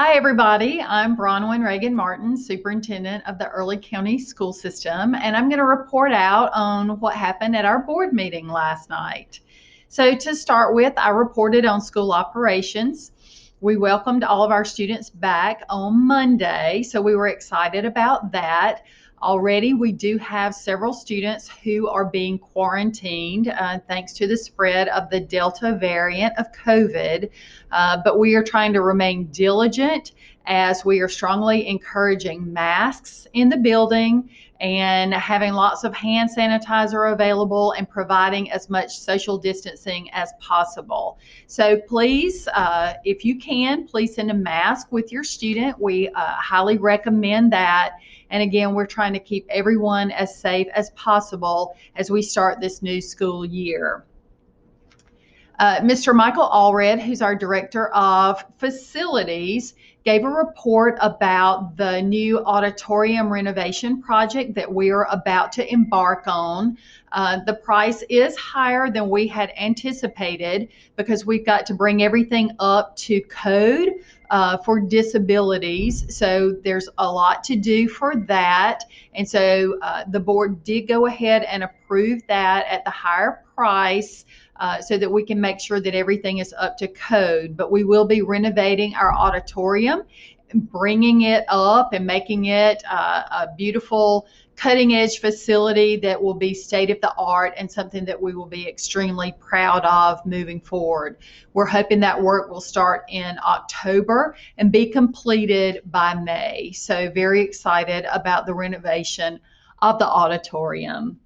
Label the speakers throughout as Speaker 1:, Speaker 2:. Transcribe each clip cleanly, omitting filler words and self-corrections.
Speaker 1: Hi, everybody. I'm Bronwyn Reagan Martin, Superintendent of the Early County School System, and I'm going to report out on what happened at our board meeting last night. So to start with, I reported on school operations. We welcomed all of our students back on Monday, so we were excited about that. Already, we do have several students who are being quarantined thanks to the spread of the Delta variant of COVID, but we are trying to remain diligent as we are strongly encouraging masks in the building and having lots of hand sanitizer available and providing as much social distancing as possible. So please, if you can, please send a mask with your student. We highly recommend that. And again, we're trying to keep everyone as safe as possible as we start this new school year. Mr. Michael Allred, who's our Director of Facilities, gave a report about the new auditorium renovation project that we are about to embark on. The price is higher than we had anticipated because we've got to bring everything up to code for disabilities. So there's a lot to do for that. And so the board did go ahead and approve that at the higher price. So that we can make sure that everything is up to code. But we will be renovating our auditorium, bringing it up and making it a beautiful cutting edge facility that will be state of the art and something that we will be extremely proud of moving forward. We're hoping that work will start in October and be completed by May. So very excited about the renovation of the auditorium.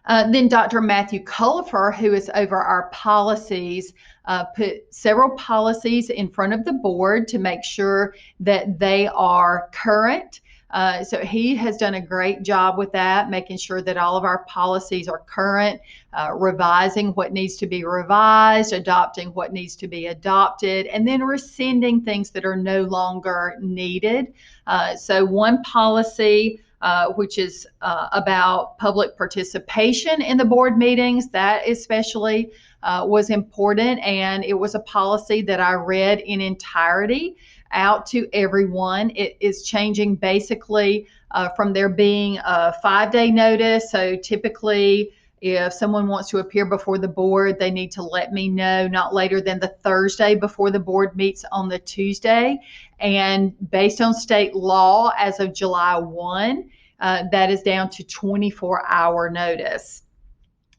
Speaker 1: Then Dr. Matthew Cullifer, who is over our policies, put several policies in front of the board to make sure that they are current. So he has done a great job with that, making sure that all of our policies are current, revising what needs to be revised, adopting what needs to be adopted, and then rescinding things that are no longer needed. So one policy which is about public participation in the board meetings. That especially was important, and it was a policy that I read in entirety out to everyone. It is changing basically from there being a 5-day notice. So typically, if someone wants to appear before the board, they need to let me know not later than the Thursday before the board meets on the Tuesday. And based on state law, as of July 1, that is down to 24-hour notice.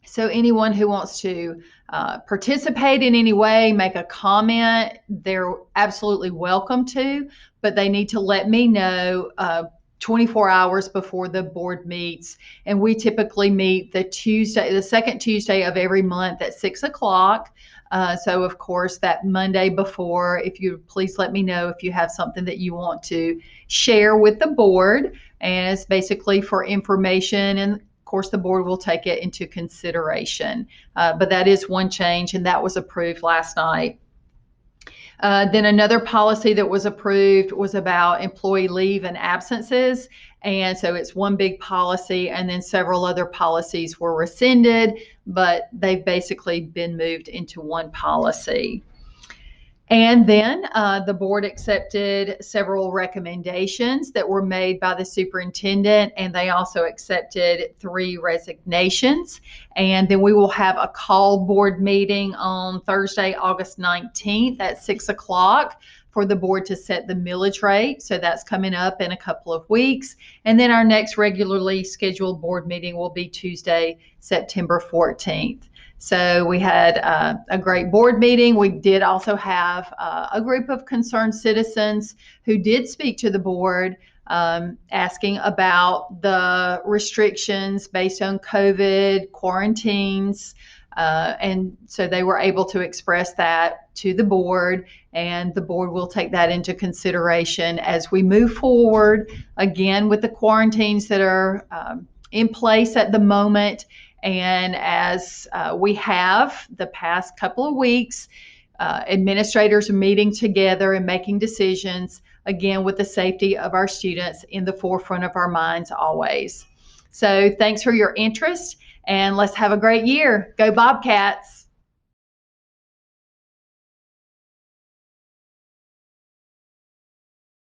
Speaker 1: So anyone who wants to participate in any way, make a comment, they're absolutely welcome to, but they need to let me know 24 hours before the board meets. And we typically meet the second Tuesday of every month at 6 o'clock. So of course that Monday before, if you please let me know if you have something that you want to share with the board, and it's basically for information, and of course the board will take it into consideration. But that is one change, and that was approved last night. Then another policy that was approved was about employee leave and absences. And so it's one big policy, and then several other policies were rescinded, but they've basically been moved into one policy. And then the board accepted several recommendations that were made by the superintendent, and they also accepted 3 resignations. And then we will have a call board meeting on Thursday, August 19th at 6 o'clock for the board to set the millage rate. So that's coming up in a couple of weeks. And then our next regularly scheduled board meeting will be Tuesday, September 14th. So we had a great board meeting. We did also have a group of concerned citizens who did speak to the board, asking about the restrictions based on COVID, quarantines, and so they were able to express that to the board, and the board will take that into consideration as we move forward, again, with the quarantines that are in place at the moment. And as we have the past couple of weeks, administrators are meeting together and making decisions, again, with the safety of our students in the forefront of our minds always. So thanks for your interest, and let's have a great year. Go Bobcats!